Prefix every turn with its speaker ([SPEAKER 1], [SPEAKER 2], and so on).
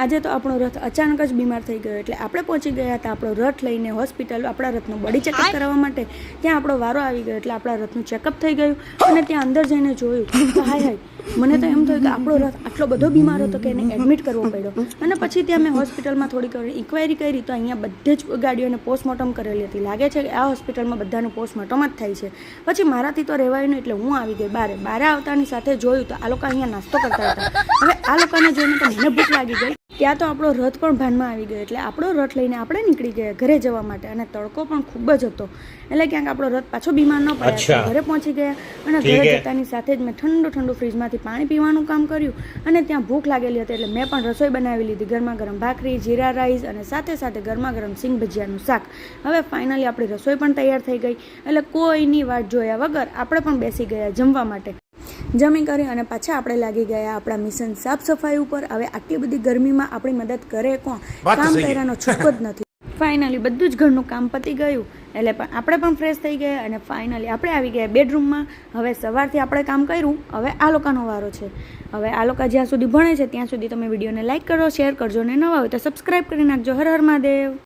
[SPEAKER 1] આજે તો આપણો રથ અચાનક જ બીમાર થઈ ગયો એટલે આપણે પહોંચી ગયા હતા આપણો રથ લઈને હોસ્પિટલ આપણા રથનું બોડી ચેકઅપ કરાવવા માટે। ત્યાં આપણો વારો આવી ગયો એટલે આપણા રથનું ચેકઅપ થઈ ગયું અને ત્યાં અંદર જઈને જોયું તો હાય મને તો એમ થયું કે આપણો રથ આટલો બધો બીમાર હતો કે એને એડમિટ કરવો પડ્યો। અને પછી ત્યાં મેં હોસ્પિટલમાં થોડીક ઇન્ક્વાયરી કરી તો અહીંયા બધે જ ગાડીઓને પોસ્ટમોર્ટમ કરેલી હતી। લાગે છે કે આ હોસ્પિટલમાં બધાનું પોસ્ટમોર્ટમ જ થાય છે। પછી મારાથી તો રહેવાયું નહીં એટલે હું આવી ગઈ બારે આવતાની સાથે જોયું તો આ લોકો અહીંયા નાસ્તો કરતા હતા। હવે આ લોકોને જોઈને તો મને ભૂખ લાગી ગઈ। ત્યાં તો આપણો રથ પણ ભાનમાં આવી ગયો એટલે આપણો રથ લઈને આપણે નીકળી ગયા ઘરે જવા માટે અને તડકો પણ ખૂબ જ હતો એટલે ક્યાંક આપણો રથ પાછો બીમાર ન પડ્યો। ઘરે પહોંચી ગયા અને ઘરે જતાની સાથે જ મેં ઠંડુ ફ્રીજમાંથી પાણી પીવાનું કામ કર્યું અને ત્યાં ભૂખ લાગેલી હતી એટલે મેં પણ રસોઈ બનાવી લીધી। ગરમા ગરમ ભાખરી, જીરા રાઈસ અને સાથે ગરમા ગરમ સિંગ ભજીયાનું શાક। હવે ફાઇનલી આપણી રસોઈ પણ તૈયાર થઈ ગઈ એટલે કોઈની વાટ જોયા વગર આપણે પણ બેસી ગયા જમવા માટે। જમી કરી અને પાછા આપણે લાગી ગયા આપણા મિશન સાફ સફાઈ ઉપર। હવે આટલી બધી ગરમીમાં આપણી મદદ કરે કોણ? કામ કર્યાનો છૂટકો જ નથી। ફાઇનલી બધું જ ઘરનું કામ પતી ગયું એટલે પણ આપણે પણ ફ્રેશ થઈ ગયા અને ફાઇનલી આપણે આવી ગયા બેડરૂમમાં। હવે સવારથી આપણે કામ કર્યું, હવે આ લોકોનો વારો છે। હવે આ લોકો જ્યાં સુધી ભણે છે ત્યાં સુધી તમે વિડીયોને લાઇક કરો, શેર કરજો અને નવા હોય તો સબસ્ક્રાઈબ કરી નાખજો। હર હર મહાદેવ।